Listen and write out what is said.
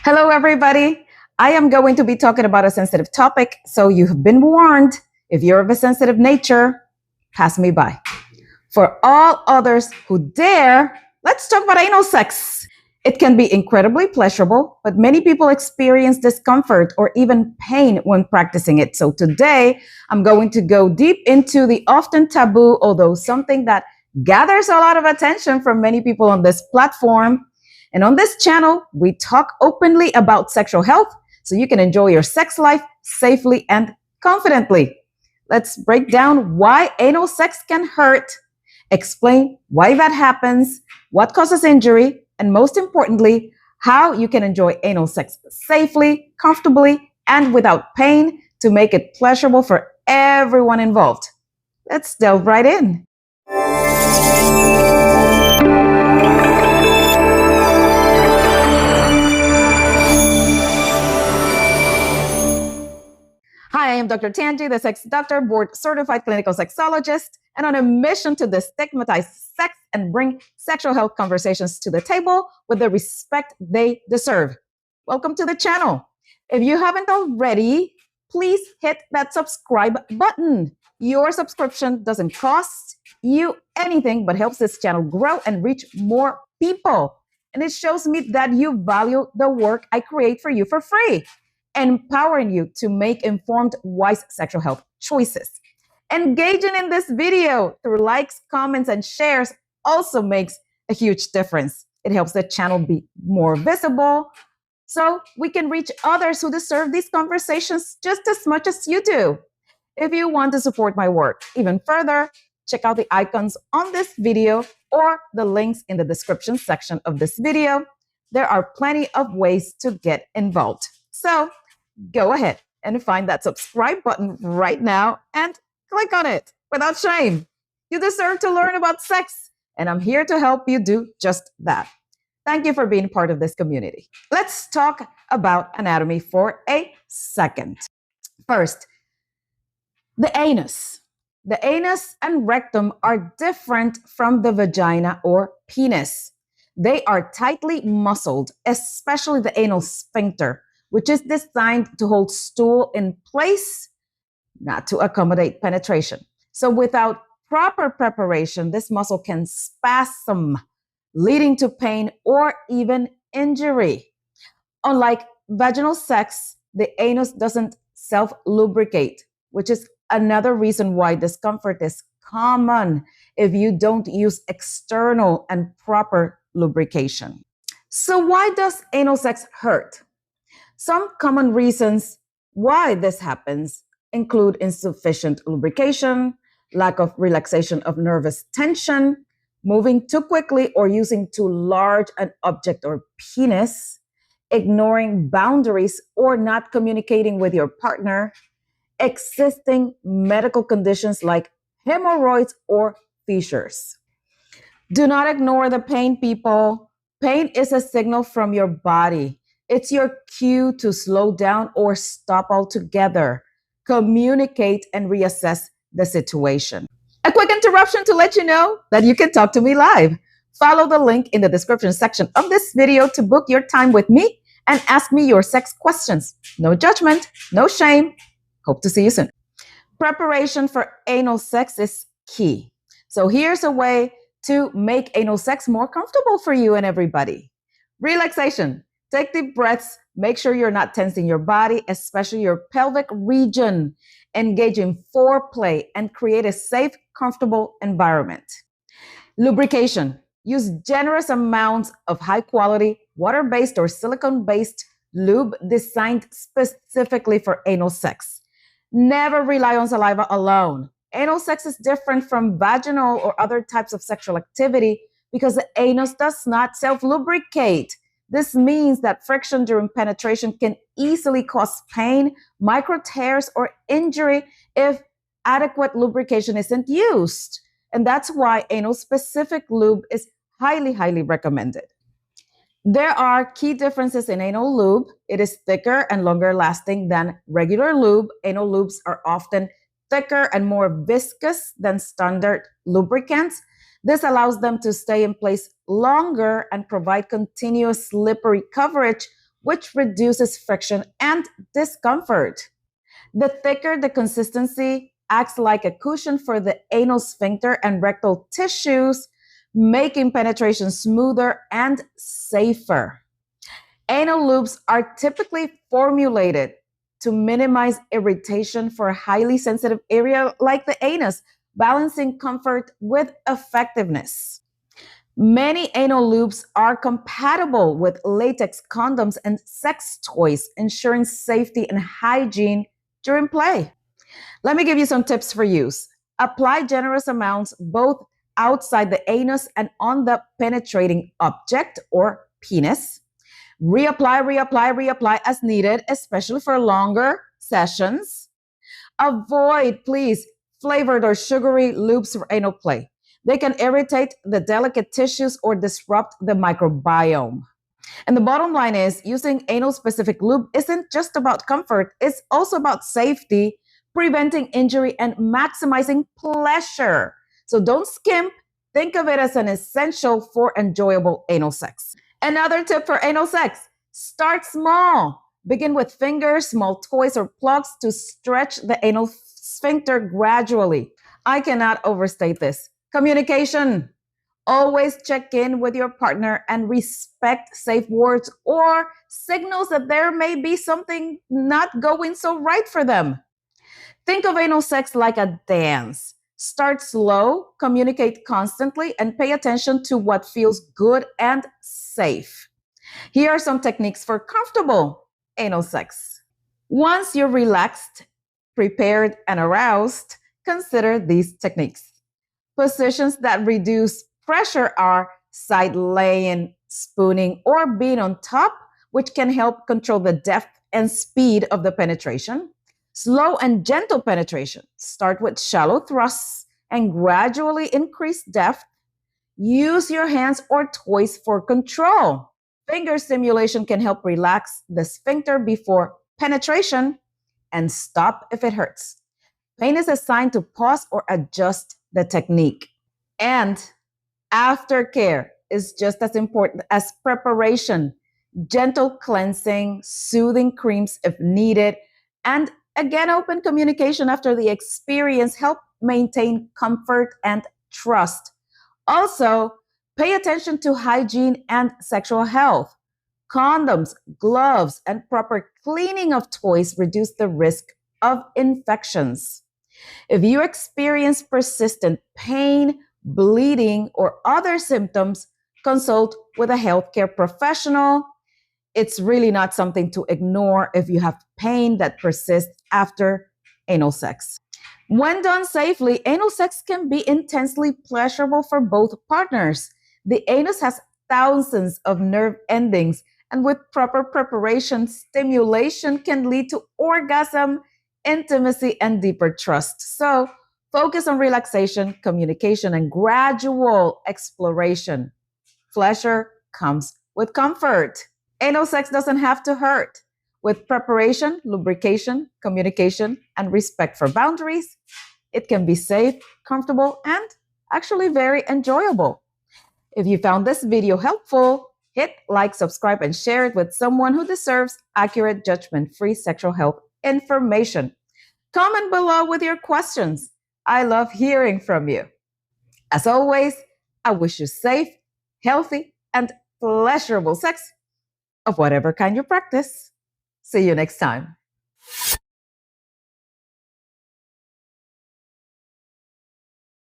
Hello, everybody. I am going to be talking about a sensitive topic, so you have been warned. If you're of a sensitive nature, pass me by. For all others who dare, let's talk about anal sex. It can be incredibly pleasurable, but many people experience discomfort or even pain when practicing it. So today, I'm going to go deep into the often taboo, although something that gathers a lot of attention from many people on this platform. And on this channel, we talk openly about sexual health so you can enjoy your sex life safely and confidently. Let's break down why anal sex can hurt, explain why that happens, what causes injury, and most importantly, how you can enjoy anal sex safely, comfortably, and without pain to make it pleasurable for everyone involved. Let's delve right in. Hi, I am Dr. Tangie, the sex doctor, board certified clinical sexologist, and on a mission to destigmatize sex and bring sexual health conversations to the table with the respect they deserve. Welcome to the channel. If you haven't already, please hit that subscribe button. Your subscription doesn't cost you anything, but helps this channel grow and reach more people. And it shows me that you value the work I create for you for free, empowering you to make informed, wise sexual health choices. Engaging in this video through likes, comments, and shares also makes a huge difference. It helps the channel be more visible so we can reach others who deserve these conversations just as much as you do. If you want to support my work even further, check out the icons on this video or the links in the description section of this video. There are plenty of ways to get involved. So go ahead and find that subscribe button right now and click on it without shame. You deserve to learn about sex, and I'm here to help you do just that. Thank you for being part of this community. Let's talk about anatomy for a second. First, the anus. The anus and rectum are different from the vagina or penis. They are tightly muscled, especially the anal sphincter, which is designed to hold stool in place, not to accommodate penetration. So without proper preparation, this muscle can spasm, leading to pain or even injury. Unlike vaginal sex, the anus doesn't self-lubricate, which is another reason why discomfort is common if you don't use external and proper lubrication. So why does anal sex hurt? Some common reasons why this happens include insufficient lubrication, lack of relaxation of nervous tension, moving too quickly or using too large an object or penis, ignoring boundaries or not communicating with your partner, existing medical conditions like hemorrhoids or fissures. Do not ignore the pain, people. Pain is a signal from your body. It's your cue to slow down or stop altogether. Communicate and reassess the situation. A quick interruption to let you know that you can talk to me live. Follow the link in the description section of this video to book your time with me and ask me your sex questions. No judgment, no shame. Hope to see you soon. Preparation for anal sex is key. So here's a way to make anal sex more comfortable for you and everybody. Relaxation. Take deep breaths. Make sure you're not tensing your body, especially your pelvic region. Engage in foreplay and create a safe, comfortable environment. Lubrication. Use generous amounts of high-quality, water-based or silicone-based lube designed specifically for anal sex. Never rely on saliva alone. Anal sex is different from vaginal or other types of sexual activity because the anus does not self-lubricate. This means that friction during penetration can easily cause pain, micro tears, or injury if adequate lubrication isn't used. And that's why anal-specific lube is highly, highly recommended. There are key differences in anal lube. It is thicker and longer lasting than regular lube. Anal lubes are often thicker and more viscous than standard lubricants. This allows them to stay in place longer and provide continuous slippery coverage which reduces friction and discomfort. The thicker the consistency acts like a cushion for the anal sphincter and rectal tissues, making penetration smoother and safer. Anal loops are typically formulated to minimize irritation for a highly sensitive area like the anus, balancing comfort with effectiveness. Many anal loops are compatible with latex condoms and sex toys, ensuring safety and hygiene during play. Let me give you some tips for use. Apply generous amounts both outside the anus and on the penetrating object or penis. Reapply as needed, especially for longer sessions. Avoid, please, flavored or sugary lubes for anal play. They can irritate the delicate tissues or disrupt the microbiome. And the bottom line is using anal specific lube isn't just about comfort, it's also about safety, preventing injury, and maximizing pleasure. So don't skimp. Think of it as an essential for enjoyable anal sex. Another tip for anal sex: start small. Begin with fingers, small toys, or plugs to stretch the anal sphincter gradually. I cannot overstate this. Communication. Always check in with your partner and respect safe words or signals that there may be something not going so right for them. Think of anal sex like a dance. Start slow, communicate constantly, and pay attention to what feels good and safe. Here are some techniques for comfortable anal sex. Once you're relaxed, prepared, and aroused, consider these techniques. Positions that reduce pressure are side laying, spooning, or being on top, which can help control the depth and speed of the penetration. Slow and gentle penetration. Start with shallow thrusts and gradually increase depth. Use your hands or toys for control. Finger stimulation can help relax the sphincter before penetration and stop if it hurts. Pain is a sign to pause or adjust the technique. And aftercare is just as important as preparation. Gentle cleansing, soothing creams if needed, and again, open communication after the experience help maintain comfort and trust. Also, pay attention to hygiene and sexual health. Condoms, gloves, and proper cleaning of toys reduce the risk of infections. If you experience persistent pain, bleeding, or other symptoms, consult with a healthcare professional. It's really not something to ignore if you have pain that persists after anal sex. When done safely, anal sex can be intensely pleasurable for both partners. The anus has thousands of nerve endings, and with proper preparation, stimulation can lead to orgasm, intimacy, and deeper trust. So, focus on relaxation, communication, and gradual exploration. Pleasure comes with comfort. Anal sex doesn't have to hurt. With preparation, lubrication, communication, and respect for boundaries, it can be safe, comfortable, and actually very enjoyable. If you found this video helpful, hit like, subscribe, and share it with someone who deserves accurate, judgment-free sexual health information. Comment below with your questions. I love hearing from you. As always, I wish you safe, healthy, and pleasurable sex of whatever kind you practice. See you next time.